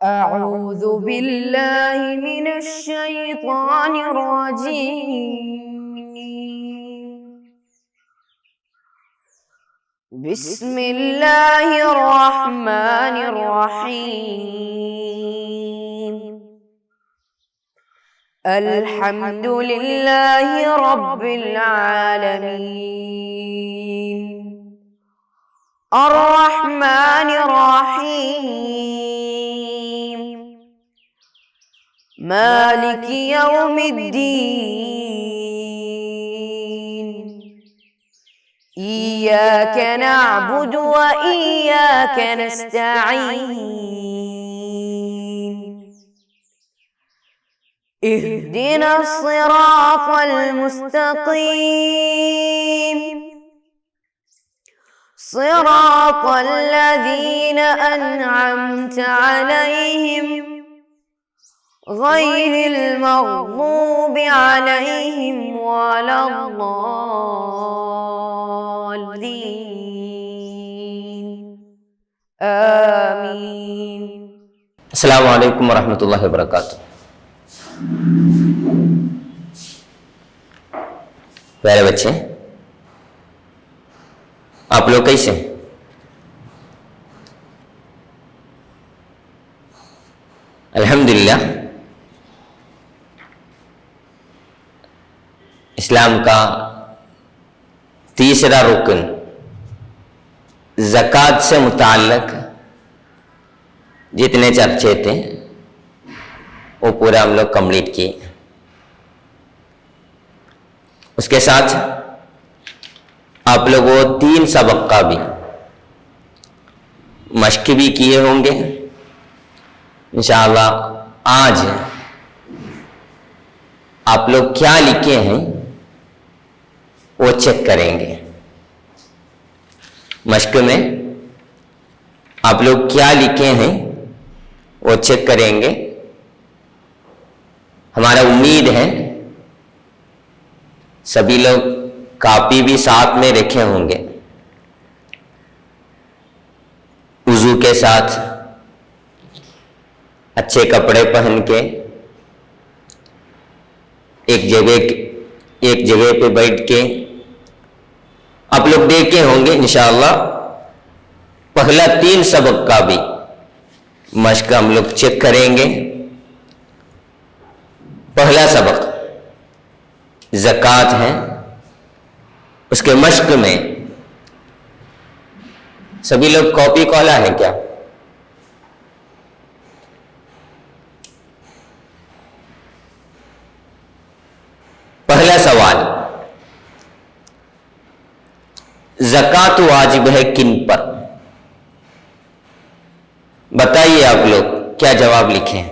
أعوذ بالله من الشيطان الرجيم. بسم الله الرحمن الرحيم. الحمد لله رب العالمين. الرحمن الرحيم. مالك يوم الدين. إياك نعبد وإياك نستعين. اهدنا الصراط المستقيم. صراط الذين أنعمت عليهم غير المغضوب عليهم ولا الضالين. آمين. السلام علیکم ورحمۃ اللہ وبرکاتہ. پیارے بچے، آپ لوگ کیسے ہیں؟ الحمدللہ اسلام کا تیسرا رکن زکوٰۃ سے متعلق جتنے چرچے تھے وہ پورا ہم لوگ کمپلیٹ کیے. اس کے ساتھ آپ لوگ وہ 3 سبق کا بھی مشق بھی کیے ہوں گے. انشاءاللہ آج آپ لوگ کیا لکھے ہیں وہ چیک کریں گے. مشق میں آپ لوگ کیا لکھے ہیں وہ چیک کریں گے. ہمارا امید ہے سبھی لوگ کاپی بھی ساتھ میں رکھے ہوں گے. وضو کے ساتھ اچھے کپڑے پہن کے ایک جگہ پہ بیٹھ کے آپ لوگ دیکھے ہوں گے. انشاءاللہ پہلا 3 سبق کا بھی مشق ہم لوگ چیک کریں گے. پہلا سبق زکوٰۃ ہے. اس کے مشق میں سبھی لوگ کاپی کھولا ہے کیا؟ پہلا سوال، زکوٰۃ واجب ہے کن پر؟ بتائیے آپ لوگ کیا جواب لکھیں.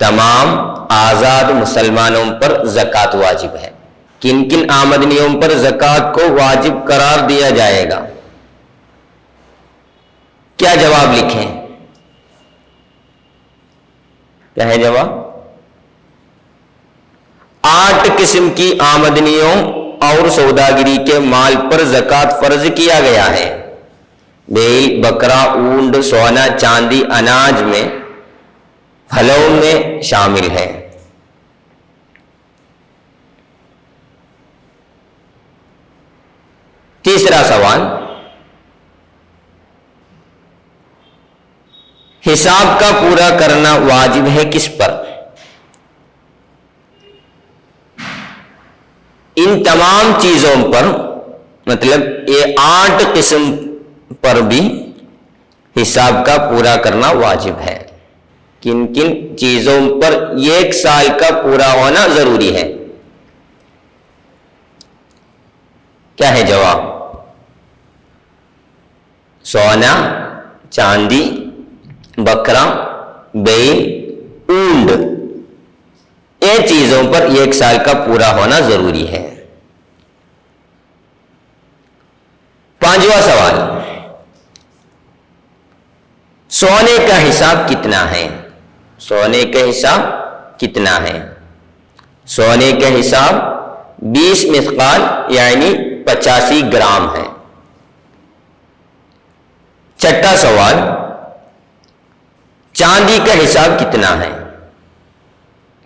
تمام آزاد مسلمانوں پر زکوٰۃ واجب ہے. کن کن آمدنیوں پر زکوٰۃ کو واجب قرار دیا جائے گا؟ کیا جواب لکھیں؟ کیا ہے جواب؟ 8 قسم کی آمدنیوں اور سوداگری کے مال پر زکوٰۃ فرض کیا گیا ہے. بیل، بکرا، اونٹ، سونا، چاندی، اناج میں پھلوں میں شامل ہے. تیسرا سوال، حساب کا پورا کرنا واجب ہے کس پر؟ ان تمام چیزوں پر، مطلب یہ 8 قسم پر بھی حساب کا پورا کرنا واجب ہے. کن کن چیزوں پر 1 سال کا پورا ہونا ضروری ہے؟ کیا ہے جواب؟ سونا، چاندی، بکرا، بیل، اونٹ، یہ چیزوں پر 1 سال کا پورا ہونا ضروری ہے. 5واں سوال، سونے کا حساب کتنا ہے؟ سونے کا حساب کتنا ہے؟ سونے کا حساب 20 مثقال یعنی 85 گرام ہے. छठा सवाल, चांदी का हिसाब कितना है?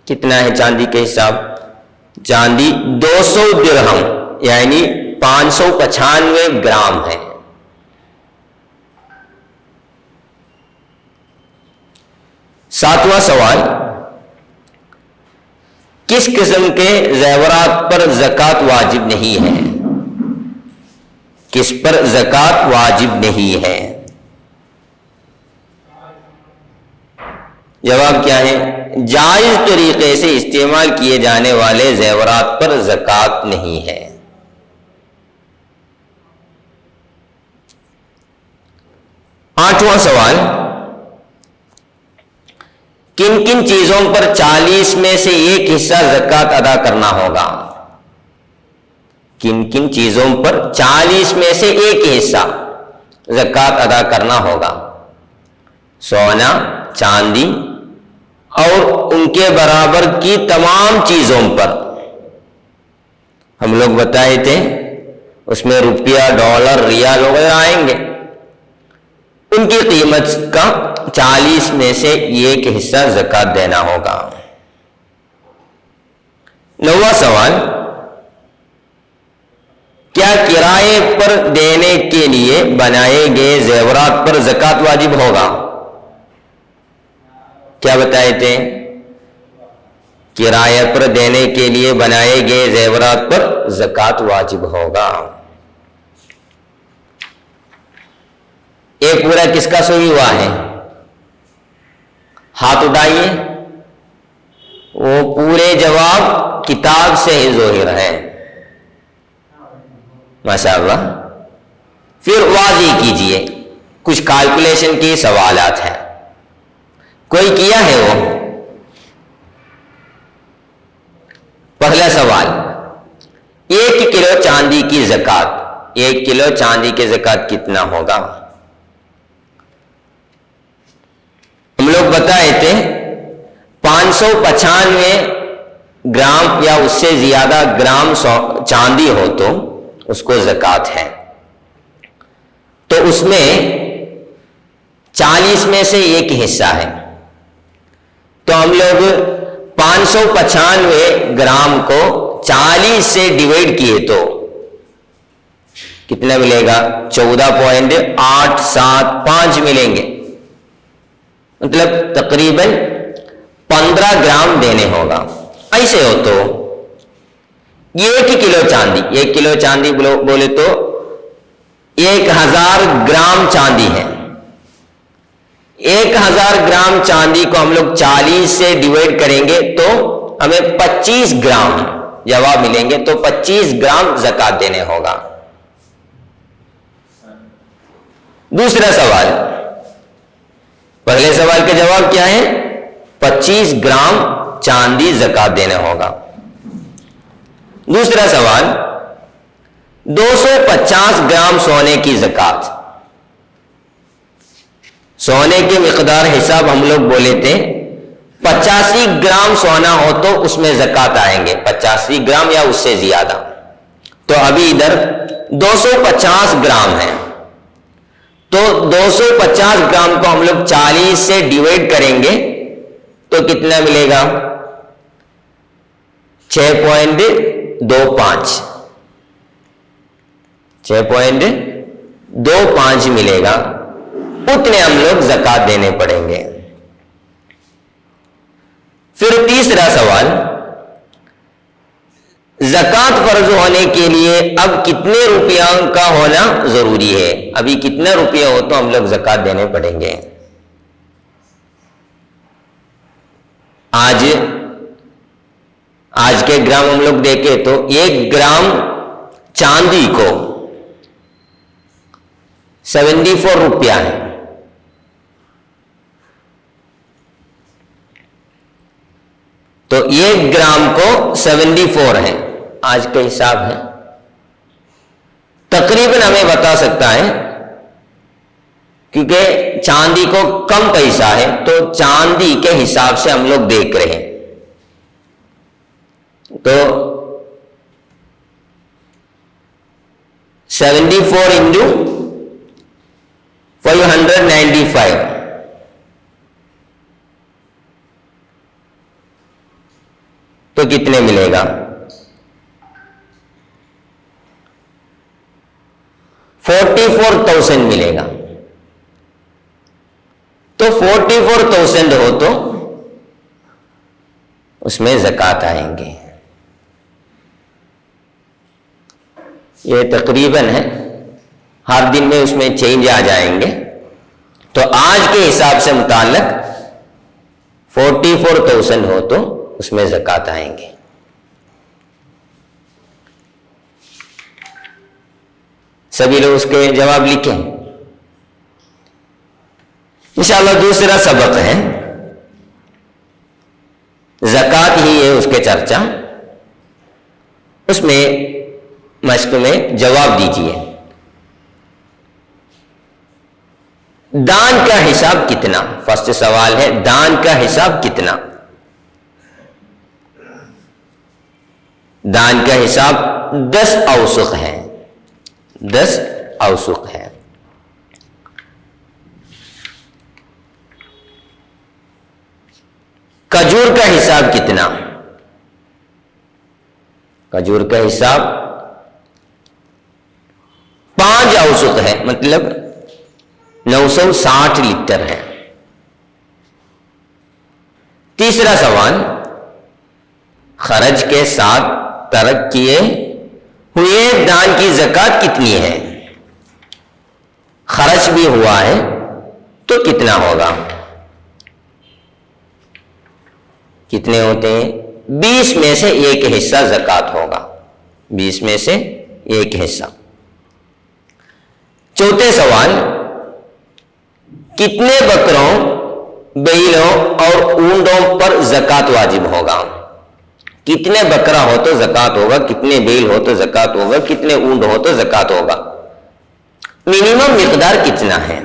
कितना है चांदी का हिसाब? चांदी 200 दिरहम यानी 595 ग्राम है। सातवां सवाल, किस किस्म के जेवरात पर ज़कात वाजिब नहीं है? किस पर ज़कात वाजिब नहीं है? जवाब क्या है? जायज तरीके से इस्तेमाल किए जाने वाले जेवरात पर ज़कात नहीं है। आठवां सवाल, किन किन चीजों पर 40 में से एक हिस्सा ज़कात अदा करना होगा? किन किन चीजों पर 40 में से एक हिस्सा ज़कात अदा करना होगा? सोना, चांदी और उनके बराबर की तमाम चीजों पर। हम लोग बताए थे उसमें रुपया, डॉलर, रियाल वगैरह आएंगे, उनकी कीमत का 40 में से एक हिस्सा ज़कात देना होगा। नौवां सवाल, क्या किराए पर देने के लिए बनाए गए जेवरात पर ज़कात वाजिब होगा? क्या बताए थे? किराए पर देने के लिए बनाए गए जेवरात पर ज़कात वाजिब होगा। ये पूरा किसका सही हुआ है? हाथ उठाइए। वो पूरे जवाब किताब से ही ज़ाहिर है, माशाअल्लाह। फिर वाज़ी कीजिए, कुछ कैलकुलेशन के सवालात हैं, कोई किया है वो? पहला सवाल, 1 किलो चांदी की ज़कात, 1 किलो चांदी की ज़कात कितना होगा? हम लोग बताए थे 595 ग्राम या उससे ज्यादा ग्राम चांदी हो तो उसको ज़कात है। तो उसमें 40 में से एक हिस्सा है, तो हम लोग 595 ग्राम को 40 से डिवाइड किए तो कितना मिलेगा? 14.875 मिलेंगे। मतलब तकरीबन 15 ग्राम देने होगा। ऐसे हो तो 1 किलो चांदी, 1 किलो चांदी बोले तो 1000 ग्राम चांदी है। 1000 ग्राम चांदी को हम लोग 40 से डिवाइड करेंगे तो हमें 25 ग्राम जवाब मिलेंगे। तो 25 ग्राम ज़कात देने होगा। दूसरा सवाल, पहले सवाल का जवाब क्या है? 25 ग्राम चांदी ज़कात देना होगा। दूसरा सवाल, 250 ग्राम सोने की ज़कात। सोने की मिकदार हिसाब हम लोग बोले थे 85 ग्राम सोना हो तो उसमें ज़कात आएंगे, 85 ग्राम या उससे ज्यादा। तो अभी इधर 250 ग्राम है, तो 250 ग्राम को हम लोग 40 से डिवाइड करेंगे तो कितना मिलेगा? 6.25 6.25 मिलेगा। उतने हम लोग ज़कात देने पड़ेंगे। फिर तीसरा सवाल, ज़कात फर्ज होने के लिए अब कितने रुपया का होना जरूरी है? अभी कितना रुपया हो तो हम लोग ज़कात देने पड़ेंगे? आज के ग्राम हम लोग देखें तो 1 ग्राम चांदी को 74 रुपया है। तो 1 ग्राम को 74 है, आज का हिसाब है। तकरीबन हमें बता सकता है, क्योंकि चांदी को कम पैसा है तो चांदी के हिसाब से हम लोग देख रहे हैं। तो 74 इंटू 595 تو کتنے ملے گا؟ 44,000 ملے گا. تو 44,000 ہو تو اس میں زکوٰۃ آئیں گے. یہ تقریباً ہے، ہر دن میں اس میں چینج آ جائیں گے. تو آج کے حساب سے متعلق 44,000 ہو تو اس میں زکوٰۃ آئیں گے. سبھی لوگ اس کے جواب لکھیں. انشاءاللہ دوسرا سبق ہے، زکوٰۃ ہی ہے اس کے چرچا. اس میں مشق میں جواب دیجئے. دان کا حساب کتنا؟ فرسٹ سوال ہے، دان کا حساب کتنا؟ دان کا حساب 10 اوسق ہے. 10 اوسق ہے. کھجور کا حساب کتنا؟ کھجور کا حساب 5 اوسق ہے، مطلب 960 لیٹر ہے. تیسرا سوال، خرچ کے ساتھ ترک کیے ہوئے دان کی زکوٰۃ کتنی ہے؟ خرچ بھی ہوا ہے تو کتنا ہوگا؟ کتنے ہوتے ہیں؟ 20 میں سے ایک حصہ زکوٰۃ ہوگا. 20 میں سے ایک حصہ. چوتھے سوال، کتنے بکروں، بیلوں اور اونٹوں پر زکوٰۃ واجب ہوگا؟ کتنے بکرا ہو تو زکوٰۃ ہوگا، کتنے بیل ہو تو زکوٰۃ ہوگا، کتنے اونٹ ہو تو زکوٰۃ ہوگا. منیمم مقدار کتنا ہے؟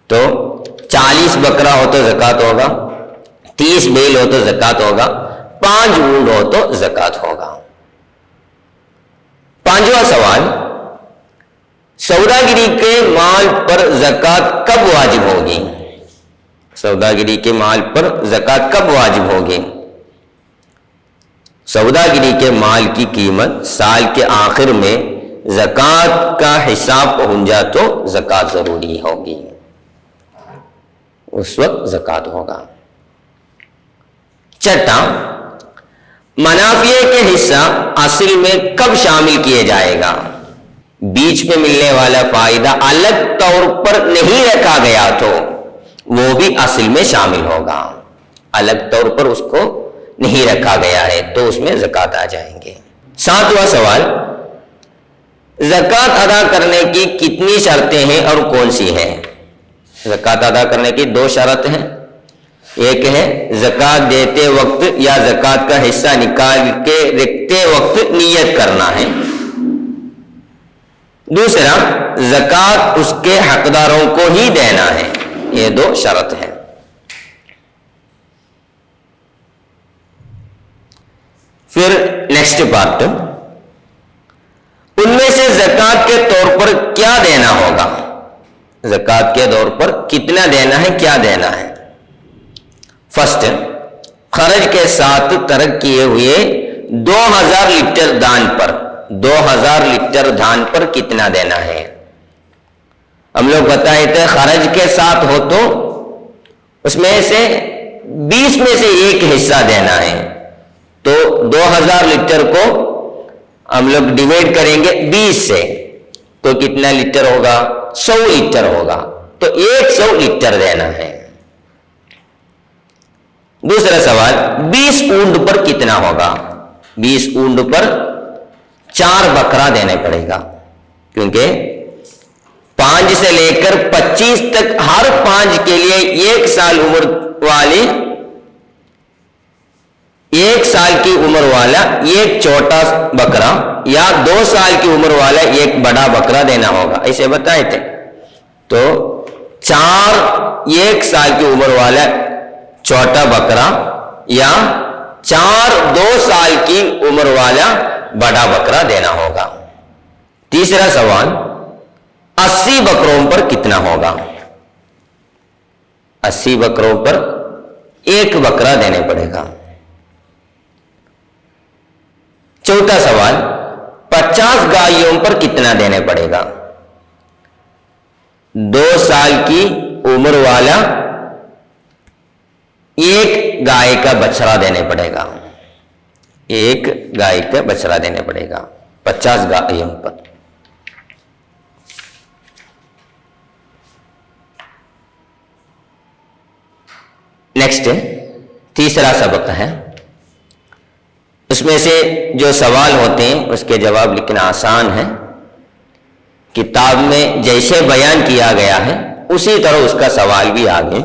تو 40 بکرا ہو تو زکوٰۃ ہوگا، 30 بیل ہو تو زکوٰۃ ہوگا، 5 اونٹ ہو تو زکوٰۃ ہوگا. پانچواں سوال، سوداگری کے مال پر زکوٰۃ کب واجب ہوگی؟ سوداگری کے مال پر زکوٰۃ کب واجب ہوگی؟ سوداگری کے مال کی قیمت سال کے آخر میں زکوٰۃ کا حساب پہنچ جائے تو زکوٰۃ ضروری ہوگی، اس وقت زکوٰۃ ہوگا. چھٹا، منافع کے حصہ اصل میں کب شامل کیے جائے گا؟ بیچ میں ملنے والا فائدہ الگ طور پر نہیں رکھا گیا تو وہ بھی اصل میں شامل ہوگا. الگ طور پر اس کو نہیں رکھا گیا ہے تو اس میں زکوٰۃ آ جائیں گے. ساتواں سوال، زکوٰۃ ادا کرنے کی کتنی شرطیں ہیں اور کون سی ہیں؟ زکوٰۃ ادا کرنے کی 2 شرط ہیں. ایک ہے زکوٰۃ دیتے وقت یا زکوٰۃ کا حصہ نکال کے رکھتے وقت نیت کرنا ہے. دوسرا، زکوٰۃ اس کے حقداروں کو ہی دینا ہے. یہ 2 شرط ہیں. پھر نیکسٹ پارٹ، ان میں سے زکوٰۃ کے طور پر کیا دینا ہوگا؟ زکوٰۃ کے طور پر کتنا دینا ہے، کیا دینا ہے؟ فرسٹ، خرچ کے ساتھ ترک کیے ہوئے 2000 لیٹر دان پر 2000 لیٹر دھان پر کتنا دینا ہے؟ ہم لوگ بتائے تھے خرچ کے ساتھ ہو تو اس میں سے 20 میں سے ایک حصہ دینا ہے. تو 2000 لیٹر کو ہم لوگ ڈیوائڈ کریں گے 20 سے تو کتنا لیٹر ہوگا؟ 100 لیٹر ہوگا. تو 100 لیٹر دینا ہے. دوسرا سوال، 20 اونٹ پر کتنا ہوگا؟ 20 اونٹ پر 4 بکرا دینے پڑے گا، کیونکہ 5 سے لے کر 25 تک ہر 5 کے لیے 1 سال عمر والے 1 سال کی عمر والا ایک چھوٹا بکرا یا 2 سال کی عمر والا ایک بڑا بکرا دینا ہوگا. ایسے بتائے تھے. تو 4 1 سال کی عمر والا چھوٹا بکرا یا 4 2 سال کی عمر والا بڑا بکرا دینا ہوگا. تیسرا سوال، 80 बकरों पर कितना होगा? 80 बकरों पर एक बकरा देने पड़ेगा। चौथा सवाल, 50 गायों पर कितना देने पड़ेगा? 2 साल की उम्र वाला एक गाय का बछड़ा देने पड़ेगा। एक गाय का बछड़ा देने पड़ेगा 50 गायों पर। नेक्स्ट तीसरा सबक है, उसमें से जो सवाल होते हैं उसके जवाब लिखना आसान है। किताब में जैसे बयान किया गया है उसी तरह उसका सवाल भी आगे।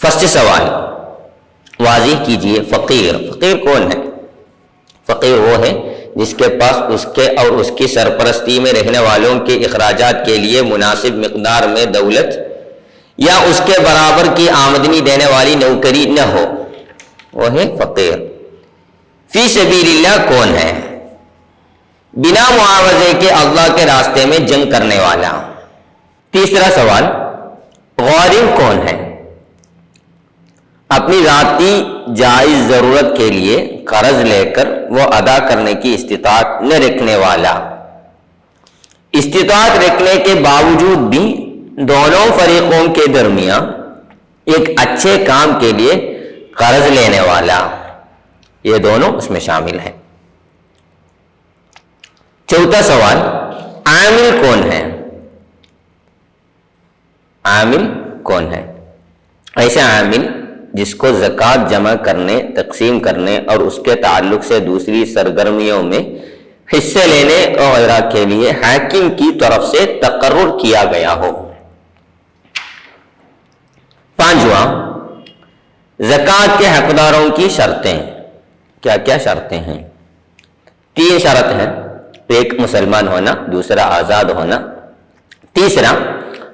फर्स्ट सवाल वाज़िह कीजिए, फकीर। फकीर कौन है? फकीर वो है जिसके पास उसके और उसकी सरपरस्ती में रहने वालों के अखराजात के लिए मुनासिब मिकदार में दौलत या उसके बराबर की आमदनी देने वाली नौकरी न हो, वो है फकीर। फी सबीलिल्लाह कौन है? बिना मुआवजे के अल्लाह के रास्ते में जंग करने वाला। तीसरा सवाल, गारिम कौन है? अपनी जाती जायज जरूरत के लिए कर्ज लेकर वो अदा करने की इस्तिताअत न रखने वाला। इस्तिताअत रखने के बावजूद भी दोनों फरीकों के दरमियान एक अच्छे काम के लिए कर्ज लेने वाला, ये दोनों उसमें शामिल हैं। चौथा सवाल, आमिल कौन है? आमिल कौन है? ऐसा आमिल जिसको ज़कात जमा करने, तकसीम करने और उसके ताल्लुक से दूसरी सरगर्मियों में हिस्से लेने वगैरह के लिए हाकिम की तरफ से तकर्रुर किया गया हो। पांचवा, ज़कात के हकदारों की शर्तें। क्या क्या शर्तें हैं? 3 शर्त हैं, एक मुसलमान होना, दूसरा आज़ाद होना, तीसरा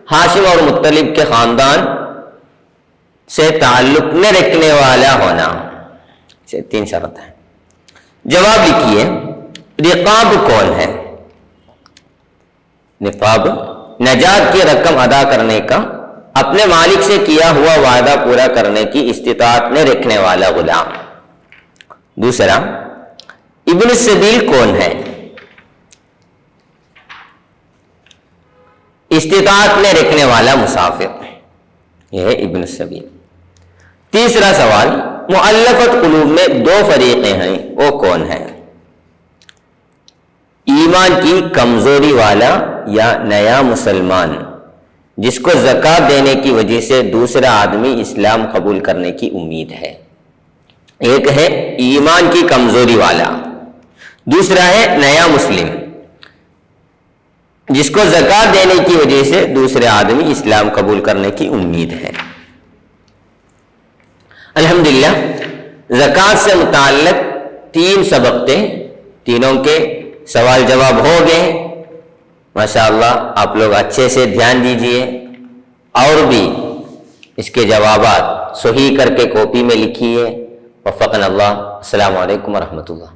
हाशिम और मुत्तलिब के ख़ानदान से ताल्लुक न रखने वाला होना। ये 3 शर्त है। जवाब लिखिए, रिकाब कौन है? रिकाब नजात की रकम अदा करने का अपने मालिक से किया हुआ वादा पूरा करने की इस्तिताअत न रखने वाला गुलाम। दूसरा, इब्न सबील कौन है? इस्तिताअत न रखने वाला मुसाफिर, यह है इब्न सबील। तीसरा सवाल, मुअल्लफत कुलूब में 2 फरीक़ें हैं, वो कौन है? ईमान की कमजोरी वाला या नया मुसलमान जिसको ज़कात देने की वजह से दूसरा आदमी इस्लाम कबूल करने की उम्मीद है। एक है ईमान की कमजोरी वाला, दूसरा है नया मुस्लिम जिसको ज़कात देने की वजह से दूसरे आदमी इस्लाम कबूल करने की उम्मीद है। अल्हम्दुलिल्लाह, ज़कात से मुताल्लिक़ 3 सबक थे, तीनों के सवाल जवाब हो गए। माशाअल्लाह, आप लोग अच्छे से ध्यान दीजिए और भी इसके जवाबात सही करके कॉपी में लिखिए। वफ़क़नल्लाह। अस्सलामु अलैकुम वरहमतुल्लाह।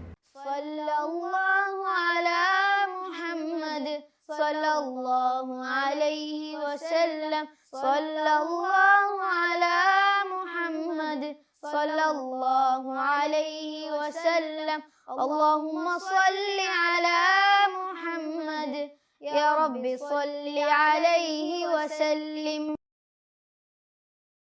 सल्लल्लाहु अलैहि वसल्लम, सल्लल्लाहु अला मुहम्मद, सल्लल्लाहु अलैहि वसल्लम। अल्लाहुम्मा सल्लि अला मुहम्मद, या रब्बी सल्लि अलैहि वसल्लम।